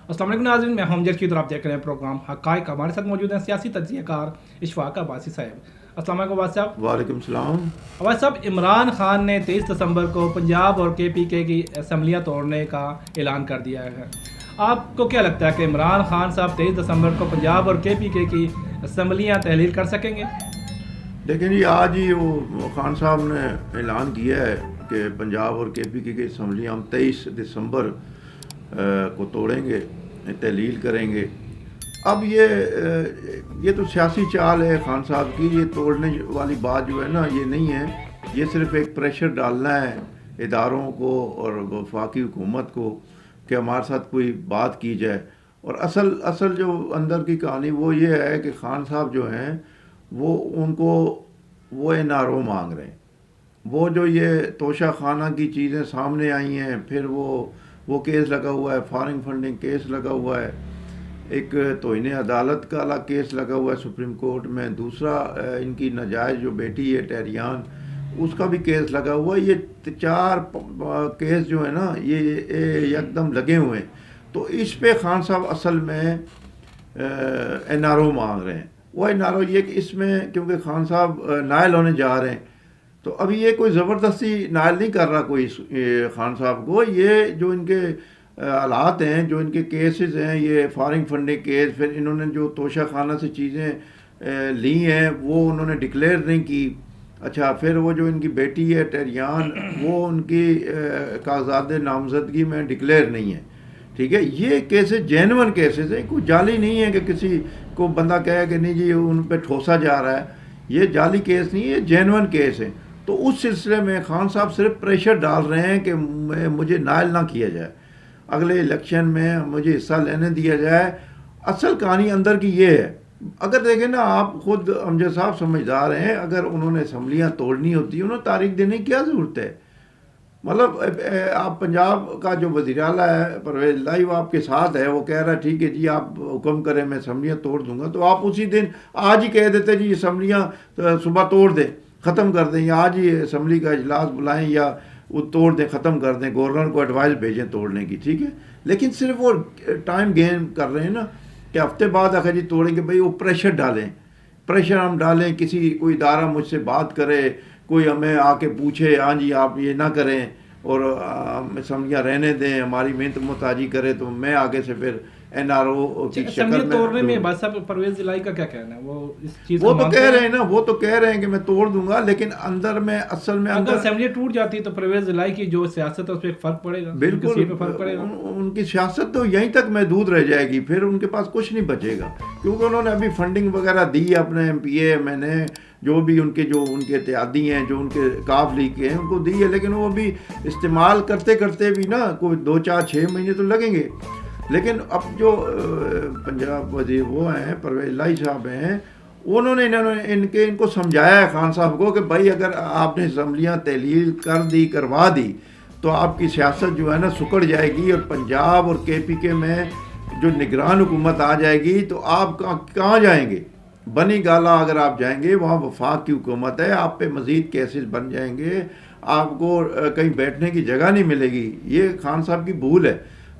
السلام علیکم ناظرین، میں ہم جرکی اور آپ دیکھ رہے ہیں پروگرام حقائق. ہمارے ساتھ موجود ہیں سیاسی تجزیہ کار اشفاق عباسی صاحب. السلام علیکم عباس صاحب. وعلیکم السلام. عباس صاحب، عمران خان نے 23 دسمبر کو پنجاب اور کے پی کے کی اسمبلیاں توڑنے کا اعلان کر دیا ہے. آپ کو کیا لگتا ہے کہ عمران خان صاحب 23 دسمبر کو پنجاب اور کے پی کے کی اسمبلیاں تحلیل کر سکیں گے؟ لیکن یہ آج ہی وہ خان صاحب نے اعلان کیا ہے کہ پنجاب اور کے پی کے کی اسمبلیاں ہم 23 دسمبر کو توڑیں گے، تحلیل کریں گے. اب یہ تو سیاسی چال ہے خان صاحب کی. یہ توڑنے والی بات جو ہے نا، یہ نہیں ہے. یہ صرف ایک پریشر ڈالنا ہے اداروں کو اور وفاقی حکومت کو کہ ہمارے ساتھ کوئی بات کی جائے. اور اصل جو اندر کی کہانی وہ یہ ہے کہ خان صاحب جو ہیں وہ این آر او مانگ رہے ہیں. وہ جو یہ توشہ خانہ کی چیزیں سامنے آئی ہیں، پھر وہ کیس لگا ہوا ہے، فارن فنڈنگ کیس لگا ہوا ہے، ایک توہین عدالت کا الگ کیس لگا ہوا ہے سپریم کورٹ میں، دوسرا ان کی ناجائز جو بیٹی ہے ٹہریان، اس کا بھی کیس لگا ہوا ہے. یہ 4 کیس جو ہے نا، یہ یکدم لگے ہوئے ہیں. تو اس پہ خان صاحب اصل میں این آر او مانگ رہے ہیں. وہ این آر او یہ کہ اس میں کیونکہ خان صاحب نائل ہونے جا رہے ہیں، تو ابھی یہ کوئی زبردستی نائل نہیں کر رہا کوئی خان صاحب کو. یہ جو ان کے حالات ہیں، جو ان کے کیسز ہیں، یہ فارن فنڈنگ کیس، پھر انہوں نے جو توشہ خانہ سے چیزیں لی ہیں وہ انہوں نے ڈکلیئر نہیں کی. اچھا، پھر وہ جو ان کی بیٹی ہے ٹہریان، وہ ان کی کاغذات نامزدگی میں ڈکلیئر نہیں ہے. ٹھیک ہے، یہ کیسز جینون کیسز ہیں، کوئی جعلی نہیں ہے کہ کسی کو بندہ کہے کہ نہیں جی ان پہ ٹھوسا جا رہا ہے. یہ جعلی کیس نہیں ہے، جینون کیس ہے. تو اس سلسلے میں خان صاحب صرف پریشر ڈال رہے ہیں کہ مجھے نائل نہ کیا جائے، اگلے الیکشن میں مجھے حصہ لینے دیا جائے. اصل کہانی اندر کی یہ ہے. اگر دیکھیں نا، آپ خود امجد صاحب سمجھدار ہیں، اگر انہوں نے اسمبلیاں توڑنی ہوتی انہوں نے تاریخ دینے کی کیا ضرورت ہے؟ مطلب آپ پنجاب کا جو وزیر اعلیٰ ہے پرویز الہی، وہ آپ کے ساتھ ہے، وہ کہہ رہا ہے ٹھیک ہے جی آپ حکم کریں میں اسمبلیاں توڑ دوں گا، تو آپ اسی دن آج ہی کہہ دیتے جی اسمبلیاں صبح توڑ دیں، ختم کر دیں، یا آج ہی اسمبلی کا اجلاس بلائیں یا وہ توڑ دیں، ختم کر دیں، گورنر کو ایڈوائس بھیجیں توڑنے کی. ٹھیک ہے، لیکن صرف وہ ٹائم گین کر رہے ہیں نا کہ ہفتے بعد آخر جی توڑیں گے. بھائی وہ پریشر ڈالیں، پریشر ہم ڈالیں، کوئی ادارہ مجھ سے بات کرے، کوئی ہمیں آ کے پوچھے ہاں جی آپ یہ نہ کریں اور اسمبلیاں رہنے دیں، ہماری محنت محتاجی کرے، تو میں آگے سے پھر این آر او کی شکل میں توڑنے میں بات صاحب پرویز الہی کا کیا کہنا ہے؟ وہ اس چیز وہ تو کہہ رہے ہیں نا، وہ تو کہہ رہے ہیں کہ میں توڑ دوں گا، لیکن اندر میں اصل میں اگر اسمبلی ٹوٹ جاتی تو پرویز الہی کی جو سیاست ہے اس پہ فرق پڑے گا. بالکل فرق پڑے گا. ان کی سیاست تو یہیں تک محدود رہ جائے گی، پھر ان کے پاس کچھ نہیں بچے گا. کیونکہ انہوں نے ابھی فنڈنگ وغیرہ دی اپنے ایم پی اے میں نے، جو بھی ان کے اتحادی ہیں، جو ان کے کاف لیگ کے ہیں، ان کو دی ہے، لیکن وہ بھی استعمال کرتے کرتے بھی نا کوئی 2 4 6 مہینے تو لگیں گے. لیکن اب جو پنجاب وزیر وہ ہیں پرویز الہی صاحب ہیں، انہوں نے ان کو سمجھایا ہے خان صاحب کو کہ بھائی اگر آپ نے اسمبلیاں تحلیل کروا دی تو آپ کی سیاست جو ہے نا سکڑ جائے گی، اور پنجاب اور کے پی کے میں جو نگران حکومت آ جائے گی تو آپ کہاں جائیں گے؟ بنی گالا اگر آپ جائیں گے، وہاں وفاق کی حکومت ہے، آپ پہ مزید کیسز بن جائیں گے، آپ کو کہیں بیٹھنے کی جگہ نہیں ملے گی. یہ خان صاحب کی بھول ہے.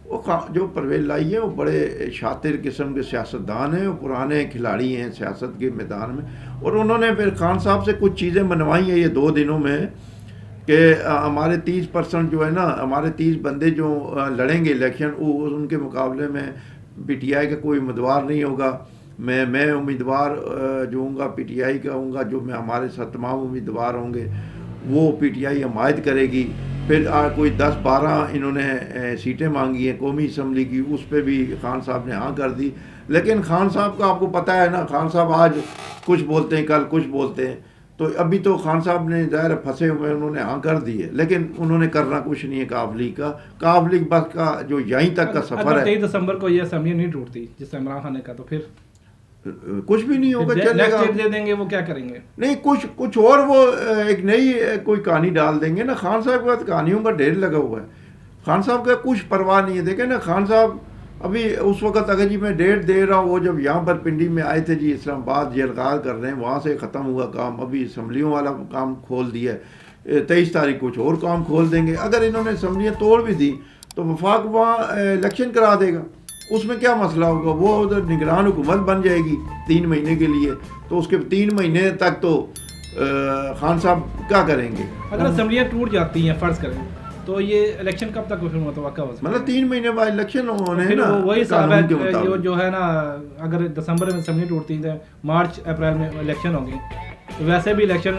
وہ جو پرویز الہی ہیں وہ بڑے شاطر قسم کے سیاستدان ہیں، وہ پرانے کھلاڑی ہیں سیاست کے میدان میں، اور انہوں نے پھر خان صاحب سے کچھ چیزیں منوائی ہیں یہ 2 دنوں میں کہ ہمارے 30% جو ہے نا، ہمارے 30 بندے جو لڑیں گے الیکشن، ان کے مقابلے میں پی ٹی آئی کا کوئی امیدوار نہیں ہوگا. میں امیدوار جو ہوں گا پی ٹی آئی کا ہوں گا، جو میں ہمارے ساتھ تمام امیدوار ہوں گے وہ پی ٹی آئی حمایت کرے گی. پھر کوئی 10-12 انہوں نے سیٹیں مانگی ہیں قومی اسمبلی کی، اس پہ بھی خان صاحب نے ہاں کر دی. لیکن خان صاحب کا آپ کو پتہ ہے نا، خان صاحب آج کچھ بولتے ہیں کل کچھ بولتے ہیں. تو ابھی تو خان صاحب نے ظاہر پھنسے ہوئے، انہوں نے ہاں کر دی ہے، لیکن انہوں نے کرنا کچھ نہیں ہے. کاف لیگ بس کا جو یہیں تک کا سفر ہے. 23 دسمبر کو یہ اسمبلی نہیں ٹوٹتی جس سے عمران خان نے کہا، تو پھر کچھ بھی نہیں ہوگا، چلے گا. دے دیں گے، وہ کیا کریں گے؟ نہیں، کچھ اور وہ ایک نئی کوئی کہانی ڈال دیں گے نا. خان صاحب کے پاس کہانیوں کا ڈھیر لگا ہوا ہے. خان صاحب کا کچھ پرواہ نہیں ہے. دیکھیں نا، خان صاحب ابھی اس وقت اگر جی میں ڈیٹ دے رہا ہوں، وہ جب یہاں پر پنڈی میں آئے تھے جی اسلام آباد جلغار کر رہے ہیں، وہاں سے ختم ہوا کام، ابھی اسمبلیوں والا کام کھول دیا ہے. 23 تاریخ کچھ اور کام کھول دیں گے. اگر انہوں نے اسمبلیاں توڑ بھی دی تو وفاق وہاں الیکشن کرا دے گا. اس میں کیا مسئلہ ہوگا؟ وہ ادھر نگران حکومت بن جائے گی 3 مہینے کے لیے، تو اس کے 3 مہینے تک تو خان صاحب کیا کریں گے؟ اگر اسمبلیاں ٹوٹ جاتی ہیں فرض کریں تو یہ الیکشن کب تک پھر متوقع ہو سکتا ہے؟ مطلب 3 مہینے بعد الیکشن ہونے ہیں نا، وہی صاحب قانون کے ہے مطابق۔ جو ہے نا، اگر دسمبر میں اسمبلی ٹوٹتی ہے مارچ اپریل میں الیکشن ہوں گے، ویسے بھی الیکشن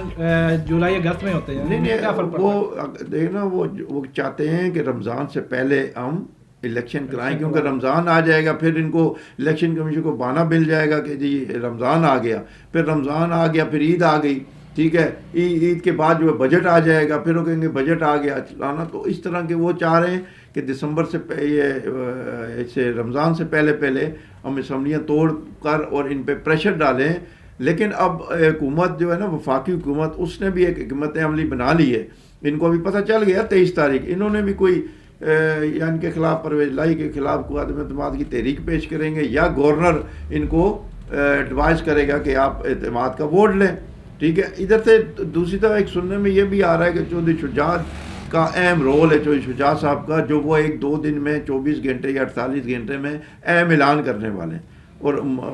جولائی اگست میں ہوتے ہیں، نہیں کیا فرق پڑتا ہے؟ وہ دیکھنا وہ چاہتے ہیں کہ رمضان سے پہلے ہم الیکشن کرائیں، کیونکہ رمضان آ جائے گا، پھر ان کو الیکشن کمیشن کو بہانہ مل جائے گا کہ جی رمضان آ گیا، پھر رمضان آ گیا، پھر عید آ گئی، ٹھیک ہے، عید کے بعد جو ہے بجٹ آ جائے گا، پھر وہ کہیں گے بجٹ آ گیا چلانا، تو اس طرح کے وہ چاہ رہے ہیں کہ دسمبر سے یہ رمضان سے پہلے ہم اسمبلیاں توڑ کر اور ان پہ پریشر ڈالیں۔ لیکن اب حکومت جو ہے نا، وفاقی حکومت، اس نے بھی ایک حکمت عملی بنا لی ہے، ان کو بھی پتہ چل گیا 23 تاریخ انہوں نے بھی کوئی یا ان کے خلاف پرویز الہی کے خلاف کوئی عدم اعتماد کی تحریک پیش کریں گے، یا گورنر ان کو ایڈوائز کرے گا کہ آپ اعتماد کا ووٹ لیں، ٹھیک ہے۔ ادھر سے دوسری طرف ایک سننے میں یہ بھی آ رہا ہے کہ چودھری شجاعت کا اہم رول ہے، چودھری شجاعت صاحب کا، جو وہ 1-2 دن میں 24 گھنٹے یا 48 گھنٹے میں اہم اعلان کرنے والے ہیں، اور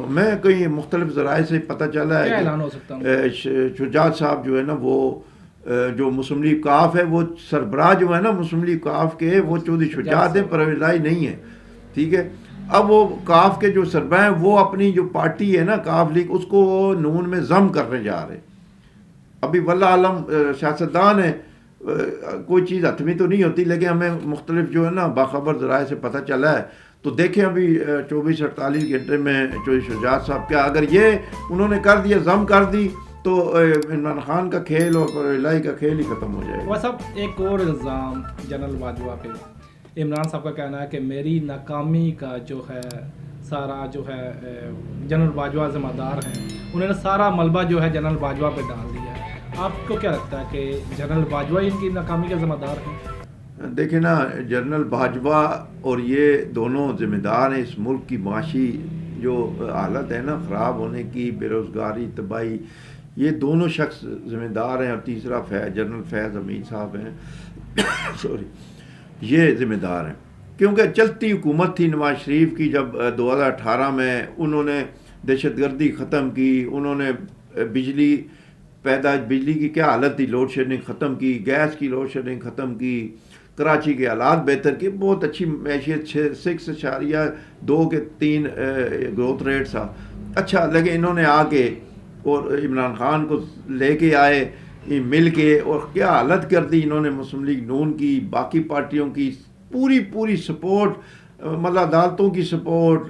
میں کئی مختلف ذرائع سے پتہ چلا ہے کیا اعلان ہو سکتا ہے؟ شجاعت صاحب جو ہے نا، وہ جو مسلم لیگ کاف ہے، وہ سربراہ جو ہے نا مسلم لیگ کاف کے، وہ چودھری شجاعت ہے، پرویز الہی نہیں ہے، ٹھیک ہے۔ اب وہ کاف کے جو سربراہ ہیں، وہ اپنی جو پارٹی ہے نا کاف لیگ، اس کو نون میں ضم کرنے جا رہے۔ ابھی واللہ عالم سیاستدان ہے، کوئی چیز حتمی تو نہیں ہوتی، لیکن ہمیں مختلف جو ہے نا باخبر ذرائع سے پتہ چلا ہے، تو دیکھیں ابھی 24-48 گھنٹے میں چودھری شجاعت صاحب کیا، اگر یہ انہوں نے کر دیا، ضم کر دی، تو عمران خان کا کھیل اور الہی کا کھیل ہی ختم ہو جائے گا۔ وہ سب ایک اور الزام جنرل باجوہ پہ، عمران صاحب کا کہنا ہے کہ میری ناکامی کا جو ہے سارا جو ہے جنرل باجوہ ذمہ دار ہیں، انہوں نے سارا ملبہ جو ہے جنرل باجوہ پہ ڈال دیا ہے۔ آپ کو کیا لگتا ہے کہ جنرل باجوہ ان کی ناکامی کے ذمہ دار ہیں؟ دیکھیں نا، جنرل باجوہ اور یہ دونوں ذمہ دار ہیں اس ملک کی معاشی جو حالت ہے نا خراب ہونے کی، بے روزگاری، تباہی، یہ دونوں شخص ذمہ دار ہیں، اور تیسرا جنرل فیض حمید صاحب ہیں سوری، یہ ذمہ دار ہیں، کیونکہ چلتی حکومت تھی نواز شریف کی، جب 2018 میں انہوں نے دہشت گردی ختم کی، انہوں نے بجلی کی کیا حالت تھی، لوڈ شیڈنگ ختم کی، گیس کی لوڈ شیڈنگ ختم کی، کراچی کے حالات بہتر کی، بہت اچھی معیشت 6.2 کے 3 گروتھ ریٹ تھا، اچھا، لیکن انہوں نے آ کے اور عمران خان کو لے کے آئے مل کے، اور کیا حالت کر دی انہوں نے مسلم لیگ نون کی، باقی پارٹیوں کی پوری سپورٹ، مطلب عدالتوں کی سپورٹ،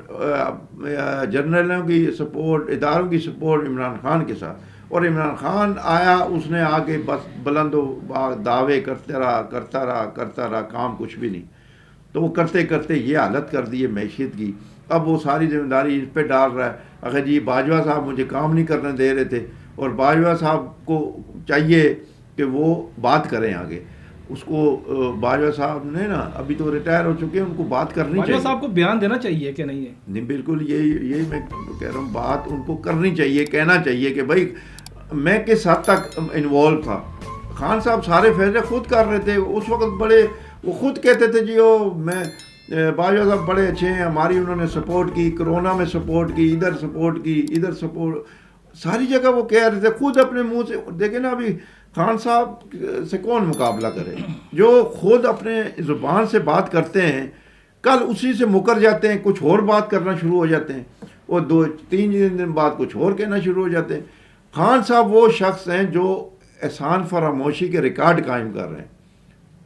جنرلوں کی سپورٹ، اداروں کی سپورٹ عمران خان کے ساتھ، اور عمران خان آیا، اس نے آ کے بس بلند و دعوے کرتا رہا، کام کچھ بھی نہیں، تو وہ کرتے کرتے یہ حالت کر دی ہے معیشت کی۔ اب وہ ساری ذمہ داری اس پہ ڈال رہا ہے، اگر جی باجوہ صاحب مجھے کام نہیں کرنے دے رہے تھے، اور باجوہ صاحب کو چاہیے کہ وہ بات کریں آگے، اس کو باجوہ صاحب نے نا ابھی تو ریٹائر ہو چکے ہیں، ان کو بات کرنی چاہیے، باجوہ صاحب کو بیان دینا چاہیے کہ نہیں ہے؟ نہیں، بالکل یہی میں کہہ رہا ہوں، بات ان کو کرنی چاہیے، کہنا چاہیے کہ بھائی میں کس حد تک انوالو تھا۔ خان صاحب سارے فیصلے خود کر رہے تھے اس وقت، وہ خود کہتے تھے جی میں باجوہ صاحب بڑے اچھے ہیں، ہماری انہوں نے سپورٹ کی، کرونا میں سپورٹ کی، ادھر سپورٹ، ساری جگہ وہ کہہ رہے تھے خود اپنے منہ سے۔ دیکھیں نا، ابھی خان صاحب سے کون مقابلہ کرے، جو خود اپنے زبان سے بات کرتے ہیں، کل اسی سے مکر جاتے ہیں، کچھ اور بات کرنا شروع ہو جاتے ہیں، اور 2-3 دن بعد کچھ اور کہنا شروع ہو جاتے ہیں۔ خان صاحب وہ شخص ہیں جو احسان فراموشی کے ریکارڈ قائم کر رہے ہیں۔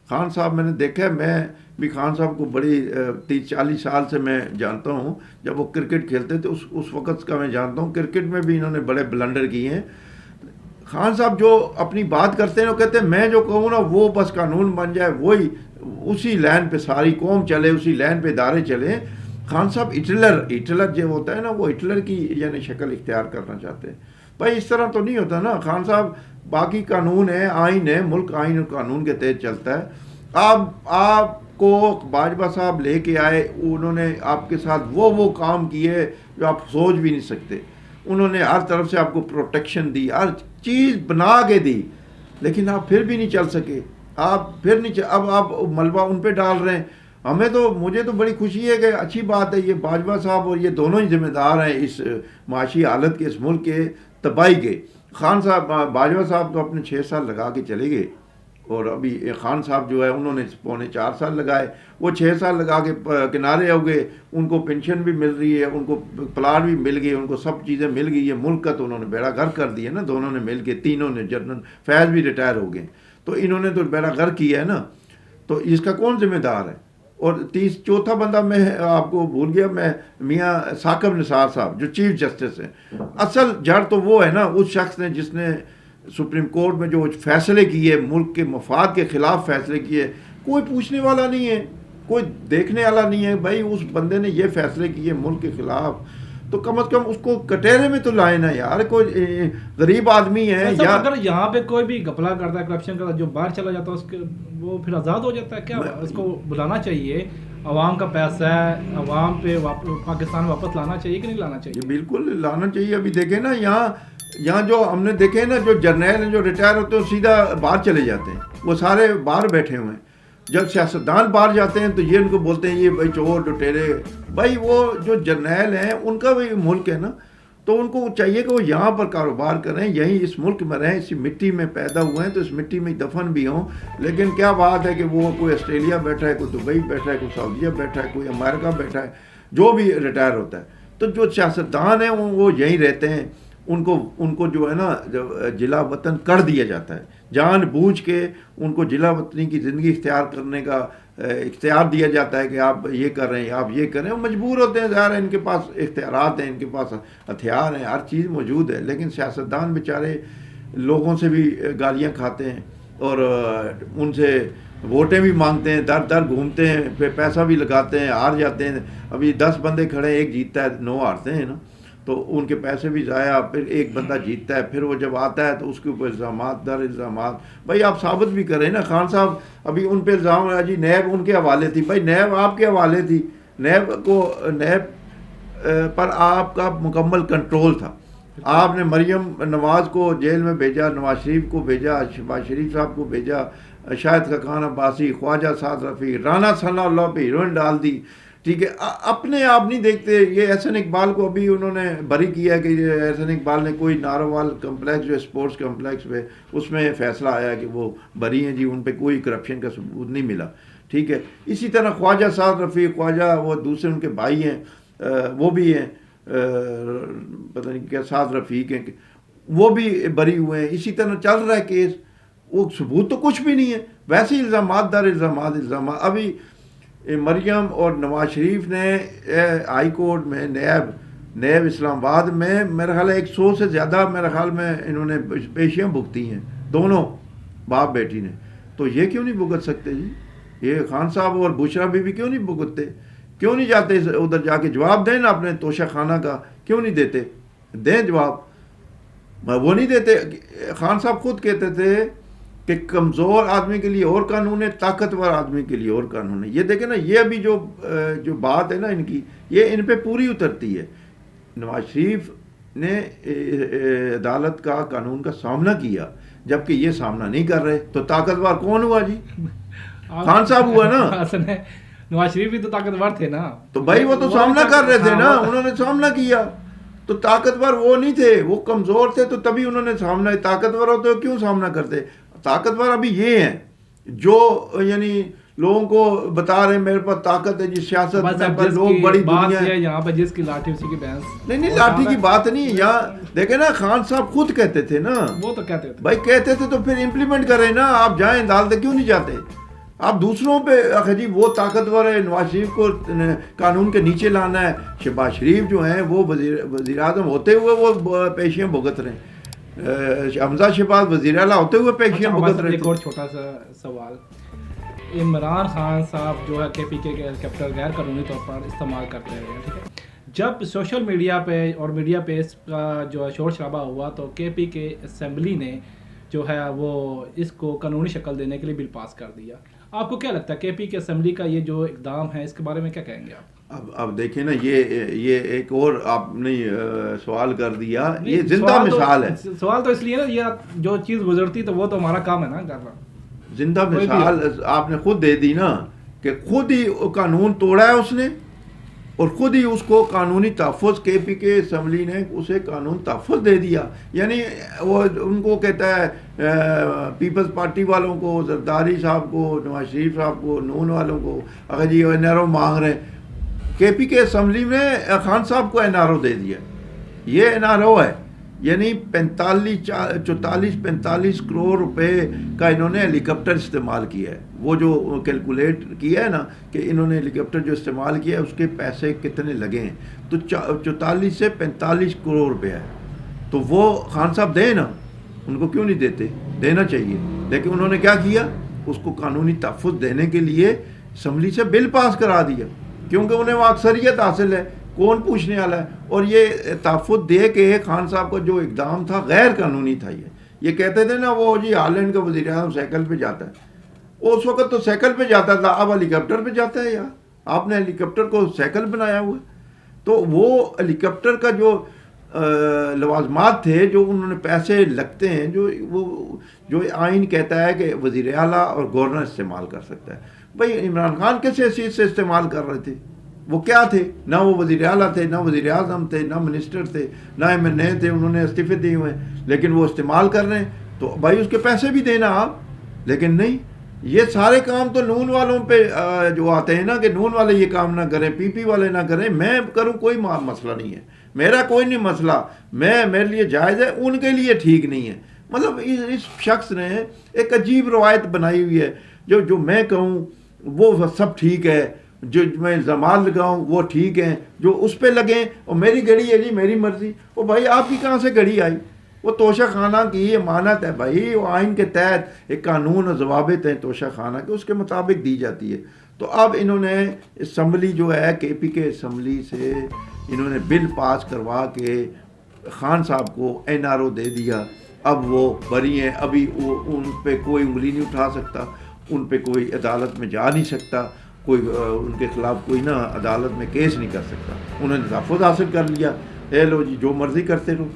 خان صاحب میں نے دیکھا ہے، میں بھی خان صاحب کو بڑی 30-40 سال سے میں جانتا ہوں، جب وہ کرکٹ کھیلتے تھے اس وقت کا میں جانتا ہوں، کرکٹ میں بھی انہوں نے بڑے بلنڈر کیے ہیں۔ خان صاحب جو اپنی بات کرتے ہیں، وہ کہتے ہیں میں جو کہوں نا وہ بس قانون بن جائے، وہی اسی لائن پہ ساری قوم چلے، اسی لائن پہ ادارے چلیں۔ خان صاحب ہٹلر جو ہوتا ہے نا، وہ ہٹلر کی یعنی شکل اختیار کرنا چاہتے ہیں۔ بھائی اس طرح تو نہیں ہوتا نا، خان صاحب باقی قانون ہے، آئین ہے، ملک آئین اور قانون کے تحت چلتا ہے۔ آپ کو باجوہ صاحب لے کے آئے، انہوں نے آپ کے ساتھ وہ کام کیے جو آپ سوچ بھی نہیں سکتے، انہوں نے ہر طرف سے آپ کو پروٹیکشن دی، ہر چیز بنا کے دی، لیکن آپ پھر بھی نہیں چل سکے، اب آپ ملبہ ان پہ ڈال رہے ہیں، ہمیں تو مجھے تو بڑی خوشی ہے کہ اچھی بات ہے، یہ باجوہ صاحب اور یہ دونوں ہی ذمہ دار ہیں اس معاشی حالت کے، اس ملک کے تباہی کے۔ خان صاحب باجوہ صاحب تو اپنے 6 سال لگا کے چلے گئے، اور ابھی خان صاحب جو ہے انہوں نے 3.25 سال لگائے، وہ 6 سال لگا کے کنارے ہو گئے۔ ان کو پینشن بھی مل رہی ہے، ان کو پلاٹ بھی مل گئی، ان کو سب چیزیں مل گئی ہے، ملک کا تو انہوں نے بیڑا غرق کر دیا نا، دونوں نے مل کے، تینوں نے، جنرل فیض بھی ریٹائر ہو گئے، تو انہوں نے تو بیڑا غرق کیا ہے نا، تو اس کا کون ذمہ دار ہے؟ اور چوتھا بندہ میں آپ کو بھول گیا، میں میاں ثاقب نثار صاحب جو چیف جسٹس ہیں، اصل جڑ تو وہ ہے نا، اس شخص نے جس نے سپریم کورٹ میں جو فیصلے کیے، ملک کے مفاد کے خلاف فیصلے کیے، کوئی پوچھنے والا نہیں ہے، کوئی دیکھنے والا نہیں ہے، بھائی اس بندے نے یہ فیصلے کیے ملک کے خلاف، تو کم از کم اس کو کٹہرے میں تو لائے نا یار، کوئی غریب آدمی ہے یا اگر یہاں پہ کوئی بھی گھپلا کرتا ہے، کرپشن کرتا ہے، جو باہر چلا جاتا ہے اس کے وہ پھر آزاد ہو جاتا ہے کیا؟ اس کو بلانا چاہیے، عوام کا پیسہ ہے، عوام پہ پاکستان واپس لانا چاہیے کہ نہیں لانا چاہیے؟ یہ بالکل لانا چاہیے۔ ابھی دیکھیں نا یہاں جو ہم نے دیکھے نا، جو جرنیل ہیں جو ریٹائر ہوتے ہیں سیدھا باہر چلے جاتے ہیں، وہ سارے باہر بیٹھے ہوئے ہیں۔ جب سیاستدان باہر جاتے ہیں تو یہ ان کو بولتے ہیں یہ بھائی چور لٹیرے، بھائی وہ جو جرنیل ہیں ان کا بھی ملک ہے نا، تو ان کو چاہیے کہ وہ یہاں پر کاروبار کریں، یہیں اس ملک میں رہیں، اسی مٹی میں پیدا ہوئے ہیں تو اس مٹی میں دفن بھی ہوں۔ لیکن کیا بات ہے کہ وہ کوئی آسٹریلیا بیٹھا ہے، کوئی دبئی بیٹھا ہے، کوئی سعودیہ بیٹھا ہے، کوئی امریکہ بیٹھا ہے، جو بھی ریٹائر ہوتا ہے، تو جو سیاستدان ہیں وہ یہیں رہتے ہیں، ان کو جو ہے نا جلا وطن کر دیا جاتا ہے، جان بوجھ کے ان کو جلا وطنی کی زندگی اختیار کرنے کا اختیار دیا جاتا ہے کہ آپ یہ کر رہے ہیں، آپ یہ کریں، وہ مجبور ہوتے ہیں، ظاہر ہے ان کے پاس اختیارات ہیں، ان کے پاس ہتھیار ہیں، ہر چیز موجود ہے، لیکن سیاستدان بیچارے لوگوں سے بھی گالیاں کھاتے ہیں اور ان سے ووٹیں بھی مانگتے ہیں، در در گھومتے ہیں، پھر پیسہ بھی لگاتے ہیں، ہار جاتے ہیں۔ ابھی 10 بندے کھڑے ہیں، ایک جیتتا ہے 9 ہارتے ہیں نا، تو ان کے پیسے بھی ضائع، پھر ایک بندہ جیتتا ہے، پھر وہ جب آتا ہے تو اس کے اوپر الزامات در الزامات۔ بھائی آپ ثابت بھی کریں نا، خان صاحب ابھی ان پہ الزام ہے جی نیب ان کے حوالے تھی، بھائی نیب آپ کے حوالے تھی، نیب پر آپ کا مکمل کنٹرول تھا۔ آپ نے مریم نواز کو جیل میں بھیجا، نواز شریف کو بھیجا، شہباز شریف صاحب کو بھیجا، شاہد خاقان عباسی، خواجہ سعد رفیع، رانا ثناء اللہ پہ ہیروئن ڈال دی، ٹھیک ہے۔ اپنے آپ نہیں دیکھتے۔ یہ احسن اقبال کو ابھی انہوں نے بری کیا ہے کہ احسن اقبال نے کوئی ناروال کمپلیکس جو اسپورٹس کمپلیکس پہ، اس میں فیصلہ آیا کہ وہ بری ہیں جی، ان پہ کوئی کرپشن کا ثبوت نہیں ملا، ٹھیک ہے۔ اسی طرح خواجہ سعد رفیع، خواجہ وہ دوسرے ان کے بھائی ہیں، وہ بھی ہیں، پتہ نہیں کیا سعد رفیق ہیں، وہ بھی بری ہوئے ہیں۔ اسی طرح چل رہا ہے کیس، وہ ثبوت تو کچھ بھی نہیں ہے، ویسے ہی الزامات در الزامات۔ ابھی مریم اور نواز شریف نے ہائی کورٹ میں نیب اسلام آباد میں میرا خیال ہے 100 سے زیادہ میرا خیال میں انہوں نے پیشیاں بھگتی ہیں، دونوں باپ بیٹی نے۔ تو یہ کیوں نہیں بھگت سکتے جی؟ یہ خان صاحب اور بشرا بی بی کیوں نہیں بھگتتے؟ کیوں نہیں جاتے ادھر جا کے جواب دیں نا اپنے توشہ خانہ کا؟ کیوں نہیں دیتے؟ دیں جواب، وہ نہیں دیتے۔ خان صاحب خود کہتے تھے کہ کمزور آدمی کے لیے اور قانون ہے، طاقتور آدمی کے لیے اور قانون ہے۔ یہ دیکھیں نا، یہ ابھی جو بات ہے نا ان کی، یہ ان پہ پوری اترتی ہے۔ نواز شریف نے عدالت کا، قانون کا سامنا کیا، جبکہ یہ سامنا نہیں کر رہے، تو طاقتور کون ہوا جی؟ خان صاحب ہوا نا۔ نواز شریف بھی تو طاقتور تھے نا، تو بھائی وہ تو سامنا کر رہے تھے نا، انہوں نے سامنا کیا۔ تو طاقتور وہ نہیں تھے، وہ کمزور تھے، تو تبھی انہوں نے سامنا۔ طاقتور ہوتے ہو کیوں سامنا کرتے؟ طاقتور ابھی یہ ہیں جو یعنی لوگوں کو بتا رہے ہیں میرے پاس طاقت ہے جی، سیاست میں لوگ بڑی دنیا ہے۔ یہاں پہ جس کی لاٹھی اسی کی بھینس۔ نہیں لاٹھی کی بات نہیں، یہاں دیکھیں نا، خان صاحب خود کہتے تھے نا، وہ تو کہتے تھے بھائی کہتے تھے تو پھر امپلیمنٹ کریں نا، آپ جائیں عدالتیں کیوں نہیں جاتے؟ آپ دوسروں پہ جی وہ طاقتور ہے، نواز شریف کو قانون کے نیچے لانا ہے، شہباز شریف جو ہیں وہ وزیر اعظم ہوتے ہوئے وہ پیشیاں بھگت رہے ہیں، حمزہ شہباز وزیر اعلیٰ ہوتے ہوئے پیشیاں بھگت رہے ہیں۔ ایک اور چھوٹا سا سوال، عمران خان صاحب جو ہے کے پی کے کیپٹن غیر قانونی طور پر استعمال کرتے رہے ہیں، ٹھیک ہے۔ جب سوشل میڈیا پہ اور میڈیا پہ اس کا جو ہے شور شرابہ ہوا تو کے پی کے اسمبلی نے جو ہے وہ اس کو قانونی شکل دینے کے لیے بل پاس کر دیا۔ آپ کو کیا لگتا ہے کے پی کے اسمبلی کا یہ جو اقدام ہے، اس کے بارے میں کیا کہیں گے آپ؟ اب دیکھیں نا، یہ ایک اور آپ نے سوال کر دیا، یہ زندہ مثال ہے۔ سوال تو اس لیے نا، یہ جو چیز گزرتی تو وہ تو ہمارا کام ہے نا کرنا۔ زندہ مثال آپ نے خود دے دی نا کہ خود ہی قانون توڑا ہے اس نے اور خود ہی اس کو قانونی تحفظ کے پی کے اسمبلی نے اسے قانون تحفظ دے دیا. یعنی وہ ان کو کہتا ہے پیپلز پارٹی والوں کو, زرداری صاحب کو, نواز شریف صاحب کو, نون والوں کو, اگر جی این آر او مانگ رہے ہیں, کے پی کے اسمبلی نے خان صاحب کو این آر او دے دیا. یہ این آر او ہے, یعنی 45 کروڑ روپے کا انہوں نے ہیلی کاپٹر استعمال کیا ہے. وہ جو کیلکولیٹ کیا ہے نا کہ انہوں نے ہیلی کاپٹر جو استعمال کیا ہے اس کے پیسے کتنے لگے ہیں, تو 44 سے 45 کروڑ روپے ہے. تو وہ خان صاحب دیں نا, ان کو کیوں نہیں دیتے, دینا چاہیے. لیکن انہوں نے کیا کیا, اس کو قانونی تحفظ دینے کے لیے اسمبلی سے بل پاس کرا دیا, کیونکہ انہیں وہ اکثریت حاصل ہے, کون پوچھنے والا ہے. اور یہ تحفظ دے کے خان صاحب کا جو اقدام تھا غیر قانونی تھا. یہ کہتے تھے نا وہ جی ہالینڈ کا وزیر اعظم سائیکل پہ جاتا ہے, اس وقت تو سائیکل پہ جاتا تھا, اب ہیلی کاپٹر پہ جاتا ہے. یار آپ نے ہیلی کاپٹر کو سائیکل بنایا ہوا ہے. تو وہ ہیلی کاپٹر کا جو لوازمات تھے جو انہوں نے پیسے لگتے ہیں, جو آئین کہتا ہے کہ وزیر اعلیٰ اور گورنر استعمال کر سکتا ہے. بھائی عمران خان کس حیثیت سے استعمال کر رہے تھے؟ وہ کیا تھے؟ نہ وہ وزیر اعلیٰ تھے, نہ وزیر اعظم تھے, نہ منسٹر تھے, نہ ایم این اے تھے, انہوں نے استعفے دیے ہوئے ہیں, لیکن وہ استعمال کر رہے ہیں. تو بھائی اس کے پیسے بھی دینا آپ, لیکن نہیں. یہ سارے کام تو نون والوں پہ جو آتے ہیں نا کہ نون والے یہ کام نہ کریں, پی پی والے نہ کریں, میں کروں کوئی مسئلہ نہیں ہے, میرا کوئی نہیں مسئلہ, میرے لیے جائز ہے, ان کے لیے ٹھیک نہیں ہے. مطلب اس شخص نے ایک عجیب روایت بنائی ہوئی ہے, جو میں کہوں وہ سب ٹھیک ہے, جو میں الزامات لگاؤں وہ ٹھیک ہیں, جو اس پہ لگیں, اور میری گھڑی ہے جی میری مرضی. وہ بھائی آپ کی کہاں سے گھڑی آئی؟ وہ توشہ خانہ کی امانت ہے بھائی, وہ آئین کے تحت ایک قانون اور ضوابط ہیں توشہ خانہ کے, اس کے مطابق دی جاتی ہے. تو اب انہوں نے اسمبلی جو ہے کے پی کے اسمبلی سے انہوں نے بل پاس کروا کے خان صاحب کو این آر او دے دیا. اب وہ بری ہیں, ابھی ان پہ کوئی انگلی نہیں اٹھا سکتا, ان پہ کوئی عدالت میں جا نہیں سکتا, کوئی ان کے خلاف کوئی نا عدالت میں کیس نہیں کر سکتا. انہوں نے تحفظ حاصل کر لیا, اے لو جی جو مرضی کرتے رہو.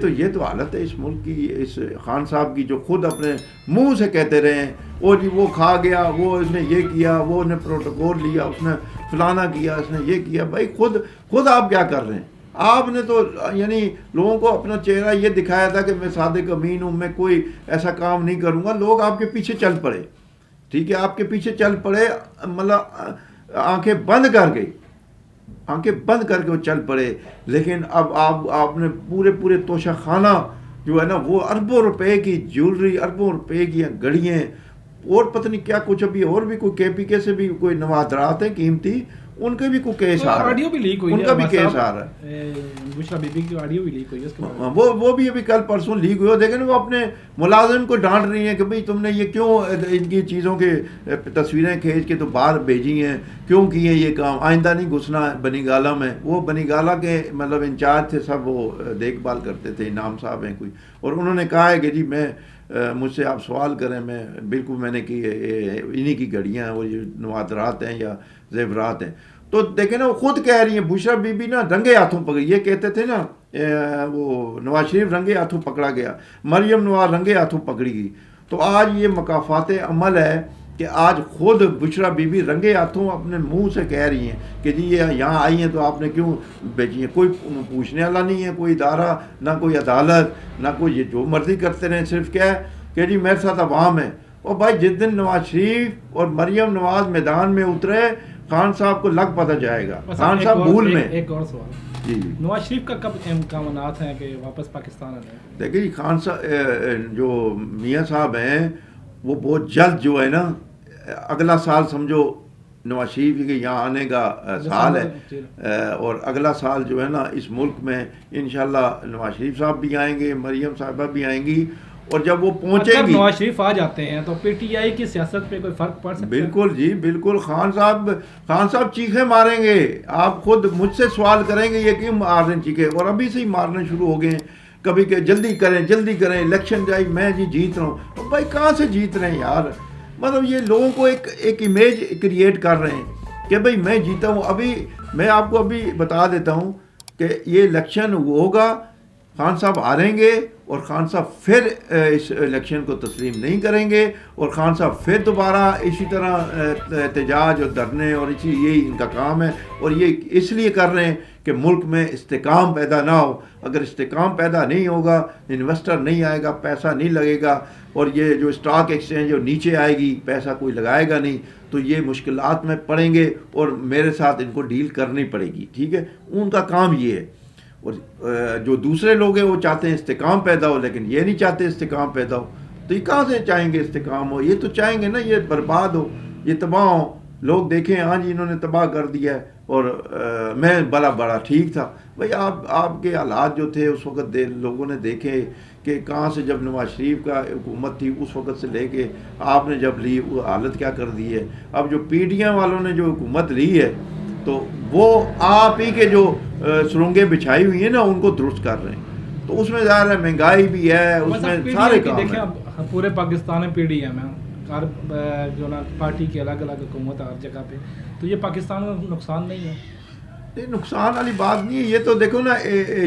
تو یہ تو حالت ہے اس ملک کی, اس خان صاحب کی, جو خود اپنے منہ سے کہتے رہے ہیں وہ جی وہ کھا گیا, وہ اس نے یہ کیا, وہ نے پروٹوکول لیا, اس نے فلانا کیا, اس نے یہ کیا. بھائی خود آپ کیا کر رہے ہیں؟ آپ نے تو یعنی لوگوں کو اپنا چہرہ یہ دکھایا تھا کہ میں صادق امین ہوں, میں کوئی ایسا کام نہیں کروں گا. لوگ آپ کے پیچھے چل پڑے, ٹھیک ہے, آپ کے پیچھے چل پڑے, مطلب آنکھیں بند کر گئی, آنکھیں بند کر کے وہ چل پڑے. لیکن اب آپ نے پورے توشہ خانہ جو ہے نا, وہ اربوں روپے کی جیولری, اربوں روپے کی گھڑیاں, اور پتہ نہیں کیا کچھ, ابھی اور بھی کوئی کے پی کے سے بھی کوئی نوادرات ہیں قیمتی, ان کے بھی کوئی کیس آ رہا ہے, آڈیو بھی لیک ہوئی ہے, ان کا بھی کیس آ رہا ہے. بشرا بی بی کی آڈیو بھی لیک ہوئی ہے, وہ بھی ابھی کل پرسوں لیک ہوئی. دیکھیں وہ اپنے ملازم کو ڈانٹ رہی ہیں کہ بھئی تم نے یہ کیوں ان کی چیزوں کے تصویریں کھینچ کے تو باہر بھیجی ہیں, کیوں کیے یہ کام, آئندہ نہیں گھسنا بنی گالہ میں. وہ بنی گالہ کے مطلب انچارج تھے سب, وہ دیکھ بھال کرتے تھے, انعام صاحب ہیں کوئی, اور انہوں نے کہا ہے کہ جی مجھ سے آپ سوال کریں, میں بالکل میں نے کی انہی کی گھڑیاں ہیں, اور یہ نوادرات ہیں یا زیورات ہیں. تو دیکھیں نا وہ خود کہہ رہی ہیں, بشرا بی بی نا رنگے ہاتھوں پکڑی, یہ کہتے تھے نا وہ نواز شریف رنگے ہاتھوں پکڑا گیا, مریم نواز رنگے ہاتھوں پکڑی گئی. تو آج یہ مکافات عمل ہے کہ آج خود بشرا بی بی رنگے ہاتھوں اپنے منہ سے کہہ رہی ہیں کہ جی یہ یہاں آئی ہیں تو آپ نے کیوں بھیجی ہیں. کوئی پوچھنے والا نہیں ہے, کوئی ادارہ, نہ کوئی عدالت, نہ کوئی, یہ جو مرضی کرتے رہیں. صرف کیا ہے کہ جی میرے ساتھ عوام ہے. اور بھائی جس دن نواز شریف اور مریم نواز میدان میں اترے, خان صاحب کو لگ پتہ جائے گا, خان صاحب بھول میں. ایک اور سوال, جی نواز شریف کا کب امکانات ہیں کہ واپس پاکستان آ جائیں؟ دیکھیں جی خان صاحب جو میاں صاحب ہیں وہ بہت جلد جو ہے نا, اگلا سال سمجھو نواز شریف کے یہاں آنے کا سال ہے, اور اگلا سال جو ہے نا اس ملک میں انشاءاللہ نواز شریف صاحب بھی آئیں گے, مریم صاحبہ بھی آئیں گی. اور جب وہ پہنچیں گی, نواز شریف آ جاتے ہیں تو پی ٹی آئی کی سیاست پہ کوئی فرق پڑ سکتا ہے؟ بالکل جی بالکل. خان صاحب چیخیں ماریں گے, آپ خود مجھ سے سوال کریں گے یہ کیوں مار رہے ہیں چیخیں, اور ابھی سے ہی مارنے شروع ہو گئے ہیں. کبھی کہ جلدی کریں الیکشن جائے, میں جی جیت رہا ہوں. بھائی کہاں سے جیت رہے ہیں یار؟ مطلب یہ لوگوں کو ایک امیج کریٹ کر رہے ہیں کہ بھئی میں جیتا ہوں. ابھی میں آپ کو ابھی بتا دیتا ہوں کہ یہ الیکشن ہوگا, خان صاحب ہاریں گے اور خان صاحب پھر اس الیکشن کو تسلیم نہیں کریں گے اور خان صاحب پھر دوبارہ اسی طرح احتجاج اور دھرنے اور یہی ان کا کام ہے. اور یہ اس لیے کر رہے ہیں کہ ملک میں استحکام پیدا نہ ہو. اگر استحکام پیدا نہیں ہوگا، انویسٹر نہیں آئے گا، پیسہ نہیں لگے گا، اور یہ جو اسٹاک ایکسچینج جو نیچے آئے گی، پیسہ کوئی لگائے گا نہیں، تو یہ مشکلات میں پڑیں گے اور میرے ساتھ ان کو ڈیل کرنی پڑے گی. ٹھیک ہے، ان کا کام یہ ہے. اور جو دوسرے لوگ ہیں وہ چاہتے ہیں استحکام پیدا ہو، لیکن یہ نہیں چاہتے استحکام پیدا ہو. تو یہ کہاں سے چاہیں گے استحکام ہو؟ یہ تو چاہیں گے نا یہ برباد ہو، یہ تباہ ہو. لوگ دیکھیں ہاں جی انہوں نے تباہ کر دیا ہے اور میں بڑا ٹھیک تھا. بھائی آپ کے حالات جو تھے اس وقت لوگوں نے دیکھے کہ کہاں سے جب نواز شریف کا حکومت تھی اس وقت سے لے کے آپ نے جب لی وہ حالت کیا کر دی ہے. اب جو پی ڈی ایم والوں نے جو حکومت لی ہے تو وہ آپ ہی کے جو سرنگیں بچھائی ہوئی ہیں نا ان کو درست کر رہے ہیں. تو اس میں ظاہر ہے مہنگائی بھی ہے، اس میں سارے کام ہیں. دیکھیں پورے پاکستان میں پی ڈی ایم ہے، ہر جو نا پارٹی کی الگ الگ حکومت ہر جگہ پہ، تو یہ پاکستان میں نقصان نہیں ہے؟ نقصان والی بات نہیں ہے. یہ تو دیکھو نا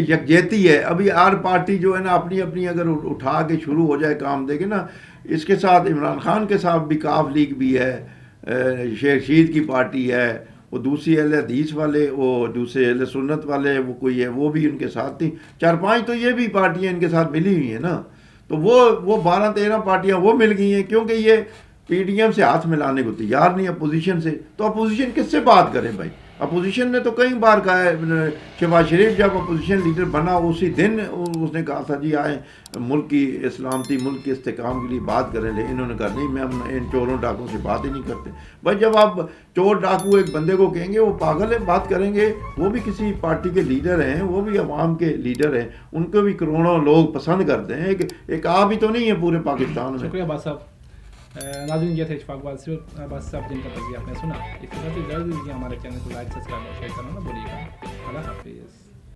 یکجہتی ہے. ابھی ہر پارٹی جو ہے نا اپنی اپنی اگر اٹھا کے شروع ہو جائے کام، دیکھیں نا اس کے ساتھ عمران خان کے ساتھ بھی کاف لیگ بھی ہے، شیخ رشید کی پارٹی ہے، وہ دوسری اہل حدیث والے، وہ دوسرے اہل سنت والے وہ کوئی ہے وہ بھی ان کے ساتھ تھیں. 4-5 تو یہ بھی پارٹیاں ان کے ساتھ ملی ہوئی ہیں نا. تو وہ 12-13 پارٹیاں وہ مل گئی ہیں کیونکہ یہ پی ڈی ایم سے ہاتھ ملانے کو تیار نہیں اپوزیشن سے. تو اپوزیشن کس سے بات کریں بھائی؟ اپوزیشن نے تو کئی بار کہا ہے، شہباز شریف جب اپوزیشن لیڈر بنا اسی دن اس نے کہا تھا جی آئیں ملک کی سلامتی ملک کے استحکام کے لیے بات کریں، لیکن انہوں نے کہا نہیں میں ان چوروں ڈاکوں سے بات ہی نہیں کرتے. بھائی جب آپ چور ڈاکو ایک بندے کو کہیں گے وہ پاگل ہے بات کریں گے، وہ بھی کسی پارٹی کے لیڈر ہیں، وہ بھی عوام کے لیڈر ہیں، ان کو بھی کروڑوں لوگ پسند کرتے ہیں. ایک آپ ہی تو نہیں ہے پورے پاکستان میں. شکریہ بات صاحب. ناظرین یہ تھے اشفاق بات صاحب جن کا تجزیہ آپ نے سنا. اس طرح سے ضرور دیجیے ہمارے چینل کو لائک سبسکرائب اور شیئر کرنا نہ بھولیے گا. اللہ حافظ.